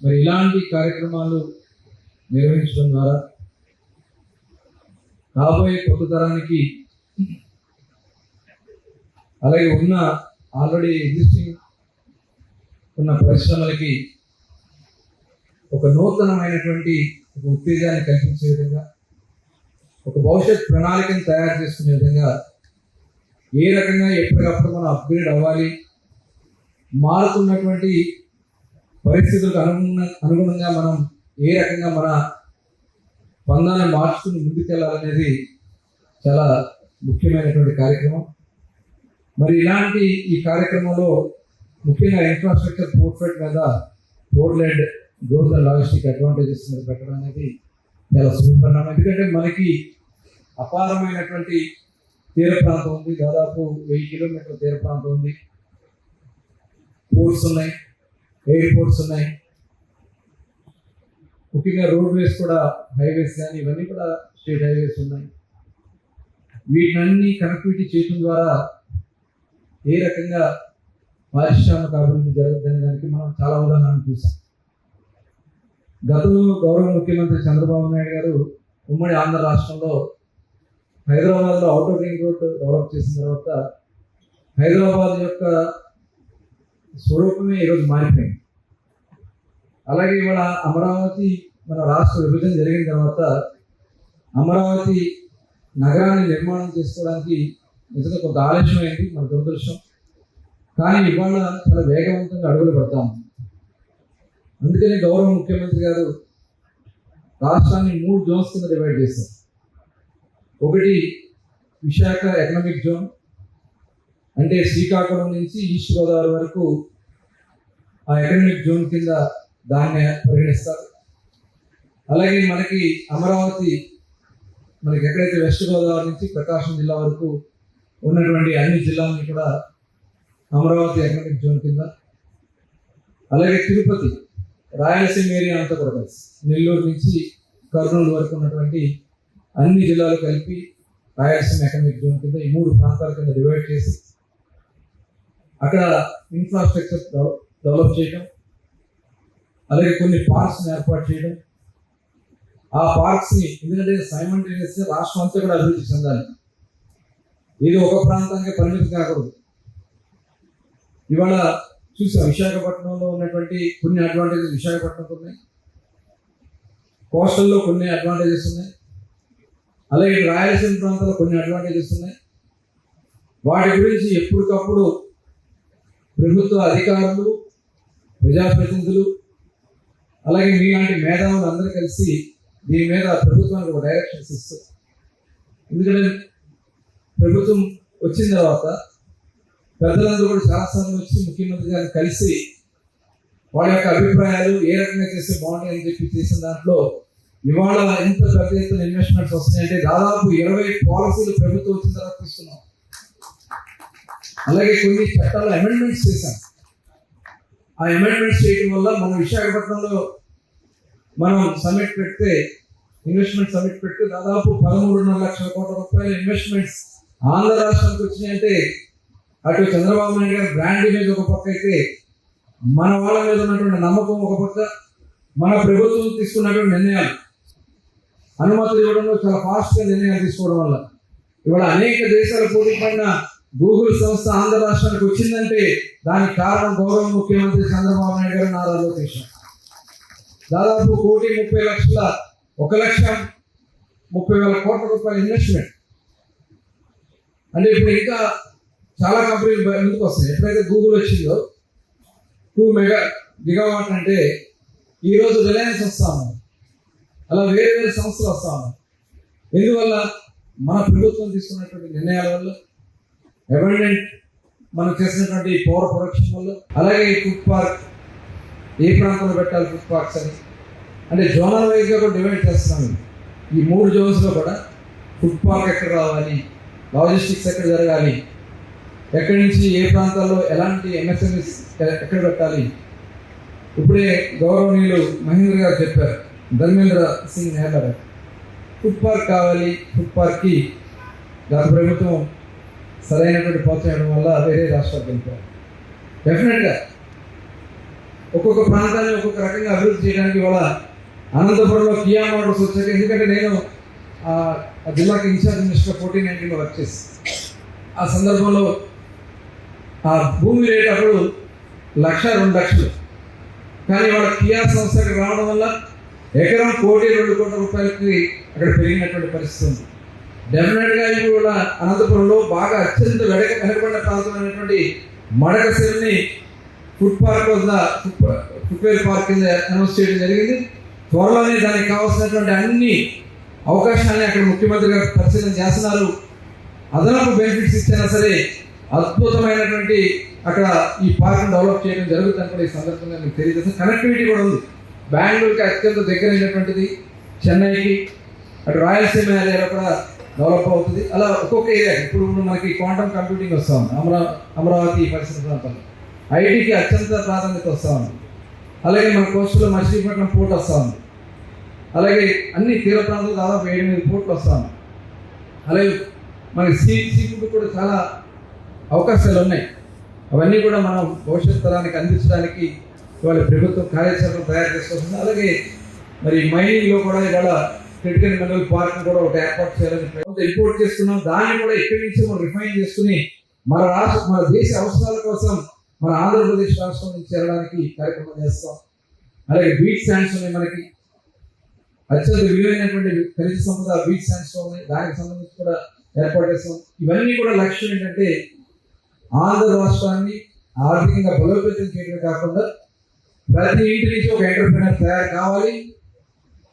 మరి ఇలాంటి కార్యక్రమాలు నిర్వహించడం ద్వారా రాబోయే కొత్త తరానికి, అలాగే ఉన్న ఆల్రెడీ ఎగ్జిస్టింగ్ ఉన్న పరిశ్రమలకి ఒక నూతనమైనటువంటి ఒక ఉత్తేజాన్ని కల్పించే విధంగా, ఒక భవిష్యత్ ప్రణాళికను తయారు చేసుకునే విధంగా, ఏ రకంగా ఎప్పటికప్పుడు మనం అప్గ్రేడ్ అవ్వాలి, మారుతున్నటువంటి పరిస్థితులకు అనుగుణంగా మనం ఏ రకంగా మన పందాన్ని మార్చుకుని ముందుకెళ్ళాలనేది చాలా ముఖ్యమైనటువంటి కార్యక్రమం. మరి ఇలాంటి ఈ కార్యక్రమంలో ముఖ్యంగా ఇన్ఫ్రాస్ట్రక్చర్ పోర్ట్ఫోలియో మీద port led growth and logistic advantages మీద పెట్టడం అనేది చాలా సుపరిణామం. ఎందుకంటే మనకి అపారమైనటువంటి తీర ప్రాంతం ఉంది, దాదాపు 1000 కిలోమీటర్ల తీర ప్రాంతం ఉంది, పోర్ట్స్ ఉన్నాయి, ఎయిర్పోర్ట్స్ ఉన్నాయి, ముఖ్యంగా రోడ్వేస్ కూడా, హైవేస్ కానీ ఇవన్నీ కూడా స్టేట్ హైవేస్ ఉన్నాయి. వీటినన్నీ కనెక్టివిటీ చేయడం ద్వారా ఏ రకంగా పారిశ్రామిక అభివృద్ధి జరుగుతుందనే దానికి మనం చాలా ఉదాహరణలు చూసాం. గతంలో గౌరవ ముఖ్యమంత్రి చంద్రబాబు నాయుడు గారు ఉమ్మడి ఆంధ్ర రాష్ట్రంలో హైదరాబాద్లో ఔటర్ రింగ్ రోడ్ డెవలప్ చేసిన తర్వాత హైదరాబాద్ యొక్క స్వరూపమే ఈరోజు మారిపోయింది. అలాగే ఇవాళ అమరావతి మన రాష్ట్ర విభజన జరిగిన తర్వాత అమరావతి నగరాన్ని నిర్మాణం చేసుకోవడానికి నిజంగా కొంత ఆలస్యమైంది, మన దురదృష్టం. కానీ ఇవాళ చాలా వేగవంతంగా అడుగులు పడతాము. అందుకని గౌరవ ముఖ్యమంత్రి గారు రాష్ట్రాన్ని 3 జోన్స్ కింద డివైడ్ చేశారు. ఒకటి విశాఖ ఎకనామిక్ జోన్, అంటే శ్రీకాకుళం నుంచి ఈస్ట్ గోదావరి వరకు ఆ ఎకనామిక్ జోన్ కింద దాన్ని పరిగణిస్తారు. అలాగే మనకి అమరావతి, మనకి ఎక్కడైతే వెస్ట్ గోదావరి నుంచి ప్రకాశం జిల్లా వరకు ఉన్నటువంటి అన్ని జిల్లాలని కూడా అమరావతి ఎకనామిక్ జోన్ కింద, అలాగే తిరుపతి, రాయలసీమ ఏరియా అంతా కూడా కలిసి నెల్లూరు నుంచి కర్నూలు వరకు ఉన్నటువంటి అన్ని జిల్లాలు కలిపి రాయలసీమ ఎకనామిక్ జోన్ కింద ఈ 3 ప్రాంతాల కింద డివైడ్ చేసి అక్కడ ఇన్ఫ్రాస్ట్రక్చర్ డెవలప్ చేయడం, అలాగే కొన్ని పార్క్స్ని ఏర్పాటు చేయడం. ఆ పార్క్స్ని ఎందుకంటే సైమల్టేనియస్గా రాష్ట్రం అంతా కూడా అభివృద్ధి చెందాలి, ఇది ఒక ప్రాంతానికి పరిమితి కాకూడదు. ఇవాళ చూసాం విశాఖపట్నంలో ఉన్నటువంటి కొన్ని అడ్వాంటేజెస్ విశాఖపట్నంకు ఉన్నాయి, కోస్టల్లో కొన్ని అడ్వాంటేజెస్ ఉన్నాయి, అలాగే రాయలసీమ ప్రాంతాల్లో కొన్ని అడ్వాంటేజెస్ ఉన్నాయి. వాటి గురించి ఎప్పటికప్పుడు ప్రభుత్వ అధికారులు, ప్రజాప్రతినిధులు, అలాగే మీలాంటి మేధావులు అందరూ కలిసి దీని మీద ప్రభుత్వానికి ఒక డైరెక్షన్స్ ఇస్తారు. ఎందుకంటే ప్రభుత్వం వచ్చిన తర్వాత పెద్దలందరూ కూడా చాలాసార్లు వచ్చి ముఖ్యమంత్రి గారిని కలిసి వాళ్ళ యొక్క అభిప్రాయాలు ఏ రకంగా చేస్తే బాగుంటాయని చెప్పి చేసిన దాంట్లో ఇవాళ ఎంత పెద్ద ఎత్తున ఇన్వెస్ట్మెంట్స్ వస్తున్నాయంటే దాదాపు 20 పాలసీలు ప్రభుత్వం వచ్చిన తర్వాత తీసుకున్నాం. అలాగే కొన్ని చట్టాలు అమెండ్మెంట్స్ చేశాం. ఆ అమెండ్మెంట్స్ చేయడం వల్ల మన విశాఖపట్నంలో మనం సమిట్ పెడితే, ఇన్వెస్ట్మెంట్ సమిట్ పెడితే దాదాపు 13.5 లక్షల కోట్ల రూపాయల ఇన్వెస్ట్మెంట్స్ ఆంధ్ర రాష్ట్రానికి వచ్చినాయంటే అటు చంద్రబాబు నాయుడు గారి బ్రాండ్ ఇమేజ్ ఒక పక్క అయితే, మన వాళ్ళ మీద ఉన్నటువంటి నమ్మకం ఒక పక్క, మన ప్రభుత్వం తీసుకున్నటువంటి నిర్ణయాలు, అనుమతులు ఇవ్వడంలో చాలా ఫాస్ట్గా నిర్ణయాలు తీసుకోవడం వల్ల ఇవాళ అనేక దేశాల పోటీ పడిన గూగుల్ సంస్థ ఆంధ్ర రాష్ట్రానికి వచ్చిందంటే దానికి కారణం గౌరవ ముఖ్యమంత్రి చంద్రబాబు నాయుడు గారు, నారా లోకేష్. దాదాపు 1,30,00,000 1,30,000 కోట్ల రూపాయల ఇన్వెస్ట్మెంట్. అంటే ఇప్పుడు ఇంకా చాలా కంపెనీలు ఎందుకు వస్తాయి. ఎప్పుడైతే గూగుల్ వచ్చిందో 2 గిగావాట్ అంటే ఈరోజు రిలయన్స్ వస్తా ఉన్నారు, అలా వేరే వేరే సంస్థలు వస్తా ఉన్నారు. ఎందువల్ల మన ప్రభుత్వం తీసుకున్నటువంటి నిర్ణయాల వల్ల, అబెండెంట్ మనం చేసినటువంటి పవర్ ప్రొడక్షన్ వల్ల, అలాగే ఫుడ్ పార్క్ ఏ ప్రాంతంలో పెట్టాలి ఫుడ్ పార్క్స్ అని అంటే జోనల్ వైజ్గా కూడా డివైడ్ చేస్తున్నాము. ఈ 3 జోన్స్లో కూడా ఫుడ్ పార్క్ ఎక్కడ రావాలి, లాజిస్టిక్స్ ఎక్కడ జరగాలి, ఎక్కడి నుంచి ఏ ప్రాంతాల్లో ఎలాంటి ఎంఎస్ఎంఈస్ ఎక్కడ పెట్టాలి. ఇప్పుడే గౌరవనీయులు మహేంద్ర గారు చెప్పారు, ధర్మేంద్ర సింగ్ నేహర్, ఫుడ్ పార్క్ కావాలి. ఫుడ్ పార్క్కి గత ప్రభుత్వం సరైనటువంటి ప్రోత్సాహం వల్ల వేరే రాష్ట్రాలకు వెళ్ళిపోయారు. డెఫినెట్గా ఒక్కొక్క ప్రాంతాన్ని ఒక్కొక్క రకంగా అభివృద్ధి చేయడానికి ఇవాళ అనంతపురంలో కియా మోటార్స్ వచ్చాక, ఎందుకంటే నేను ఆ జిల్లాకి ఇన్ఛార్జ్ మినిస్టర్ 1419 వర్క్ చేసి ఆ సందర్భంలో ఆ భూమి రేట్ అప్పుడు 1,00,000-2,00,000. కానీ వాళ్ళ కియా సంస్థకి రావడం వల్ల ఎకరం 1,02,00,00,000 రూపాయలకి అక్కడ పెరిగినటువంటి పరిస్థితి ఉంది. డెఫినెట్గా ఇవి కూడా అనంతపురంలో బాగా అత్యంత వెనకబడిన ప్రాంతమైనటువంటి మడకసిరిని ఫుట్వేర్ పార్క్ కింద అనౌన్స్ చేయడం జరిగింది. త్వరలోనే దానికి కావాల్సినటువంటి అన్ని అవకాశాన్ని అక్కడ ముఖ్యమంత్రి గారు పరిశీలన చేస్తున్నారు. అదనపు బెనిఫిట్స్ ఇచ్చినా సరే అద్భుతమైనటువంటి అక్కడ ఈ పార్క్ డెవలప్ చేయడం జరుగుతుంది కూడా ఈ సందర్భంగా మీకు తెలియజేస్తాను. కనెక్టివిటీ కూడా ఉంది. బెంగళూరుకి అత్యంత దగ్గరైనటువంటిది, చెన్నైకి, అటు రాయలసీమ ఏరియాలో కూడా డెవలప్ అవుతుంది. అలా ఒక్కొక్క ఏరియా ఇప్పుడు మనకి క్వాంటమ్ కంప్యూటింగ్ వస్తూ ఉంది. అమరావతి పరిసర ప్రాంతాల్లో ఐటీకి అత్యంత ప్రాధాన్యత వస్తూ ఉంది. అలాగే మన కోస్టులో మచిలీపట్నం పోర్ట్ వస్తూ ఉంది. అలాగే అన్ని తీర ప్రాంతాలు దాదాపు 7-8 పోర్ట్లు వస్తూ ఉంది. అలాగే మనకి సీ ఫుడ్ కూడా చాలా అవకాశాలు ఉన్నాయి. అవన్నీ కూడా మనం భవిష్యత్ తరానికి అందించడానికి ఇవాళ ప్రభుత్వం కార్యాచరణ తయారు చేసుకుంటుంది. అలాగే మరి మైనింగ్లో కూడా ఇవాళ క్రిటికల్ మినరల్ పార్క్ కూడా ఒకటి ఏర్పాటు చేయాలని ఇంపోర్ట్ చేస్తున్నాం. దాన్ని కూడా ఇక్కడి నుంచి మనం రిఫైన్ చేసుకుని మన దేశ అవసరాల కోసం మన ఆంధ్రప్రదేశ్ రాష్ట్రం నుంచి చేరడానికి కార్యక్రమం చేస్తాం. అలాగే బీచ్ శాండ్స్ ఉన్నాయి, మనకి అత్యంత విలువైనటువంటి ఖనిజ సంపద బీచ్ శాండ్స్ ఉన్నాయి, దానికి సంబంధించి కూడా ఏర్పాటు చేస్తాం. ఇవన్నీ కూడా లక్ష్యం ఏంటంటే ఆంధ్ర రాష్ట్రాన్ని ఆర్థికంగా బలోపేతం చేయడమే కాకుండా ప్రతి ఇంటి నుంచి ఒక ఎంటర్ప్రినర్ తయారు కావాలి.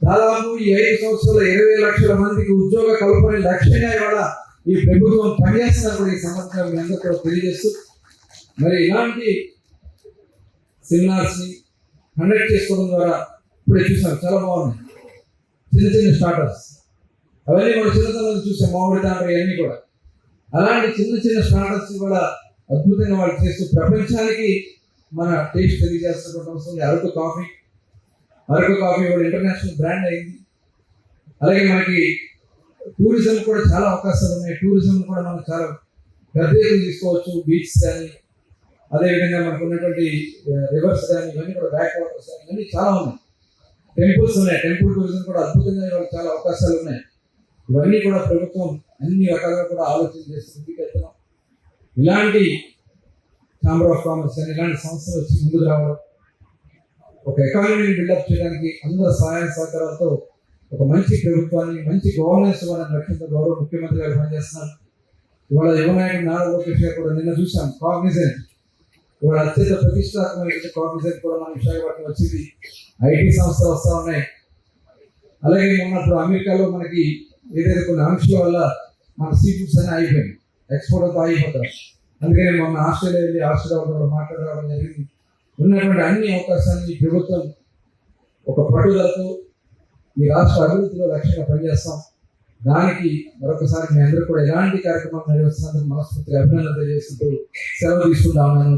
దాదాపు ఈ 5 సంవత్సరాల 20 లక్షల మందికి ఉద్యోగ కల్పన లక్ష్యంగా ఇవాళ ఈ ప్రభుత్వం పనిచేస్తున్నా కూడా ఈ సంవత్సరం మీ అందరూ కూడా తెలియజేస్తూ, మరి ఇలాంటి సెమినార్స్ని కండక్ట్ చేసుకోవడం ద్వారా ఇప్పుడే చూసాం, చాలా బాగున్నాయి. చిన్న చిన్న స్టార్టర్స్ అవన్నీ కూడా చిన్నతనంలో చూసాం, మామిడి తాండ్ర ఇవన్నీ కూడా. అలాంటి చిన్న చిన్న స్టార్టర్స్ కూడా అద్భుతంగా వాళ్ళు చేస్తూ ప్రపంచానికి మన టేస్ట్ తెలియజేస్తున్నటువంటి అవసరం. అరకు కాఫీ కూడా ఇంటర్నేషనల్ బ్రాండ్ అయింది. అలాగే మనకి టూరిజం కూడా చాలా అవకాశాలు ఉన్నాయి. టూరిజం కూడా మనం చాలా పెద్ద ఎత్తున తీసుకోవచ్చు. బీచ్ కానీ, అదేవిధంగా మనకు ఉన్నటువంటి రివర్స్ కానీ, ఇవన్నీ కూడా బ్యాక్ వాటర్స్ కానీ, ఇవన్నీ చాలా ఉన్నాయి. టెంపుల్స్ ఉన్నాయి, టెంపుల్ టూరిజం కూడా అద్భుతంగా ఇవాళ చాలా అవకాశాలు ఉన్నాయి. ఇవన్నీ కూడా ప్రభుత్వం అన్ని రకాలుగా కూడా ఆలోచన చేసి ముందుకు వెళ్తున్నాం. ఇలాంటి ఛాంబర్ ఆఫ్ కామర్స్ అని ఇలాంటి సంస్థలు వచ్చి ముందుకు రావడం, ఒక ఎకానమీని బిల్డప్ చేయడానికి అందరూ సహాయ సహకారాలతో ఒక మంచి ప్రభుత్వాన్ని, మంచి గవర్నెన్స్ ఇవ్వాలని లక్ష్యంతో గౌరవ ముఖ్యమంత్రి గారు పనిచేస్తున్నారు. ఇవాళ యువనాయకుడు నారా లోకేష్ గారు కూడా నిన్న చూసాం కాగ్నిజెంట్, ఇవాళ అత్యంత ప్రతిష్టాత్మక కాగ్నిజెంట్ కూడా మన విశాఖపట్నం వచ్చింది. ఐటీ సంస్థలు వస్తూ ఉన్నాయి. అలాగే మొన్నప్పుడు అమెరికాలో మనకి ఏదైతే కొన్ని ఆంక్షల వల్ల మన సీ ఫుడ్స్ అన్నీ అయిపోయింది, ఎక్స్పోర్ట్ అంతా అయిపోతారు. అందుకని మొన్న ఆస్ట్రేలియా వెళ్ళి ఆస్ట్రేలియా మాట్లాడడం జరిగింది. ఉన్నటువంటి అన్ని అవకాశాన్ని ప్రభుత్వం ఒక పట్టుదలతో ఈ రాష్ట్ర అభివృద్ధిలో లక్ష్యంగా పనిచేస్తాం. దానికి మరొకసారి మీ అందరూ కూడా ఎలాంటి కార్యక్రమాలు నిర్వహిస్తున్నందుకు మనస్ఫూర్తిగా అభినందనలు తెలియజేసుకుంటూ సెలవు తీసుకుంటామని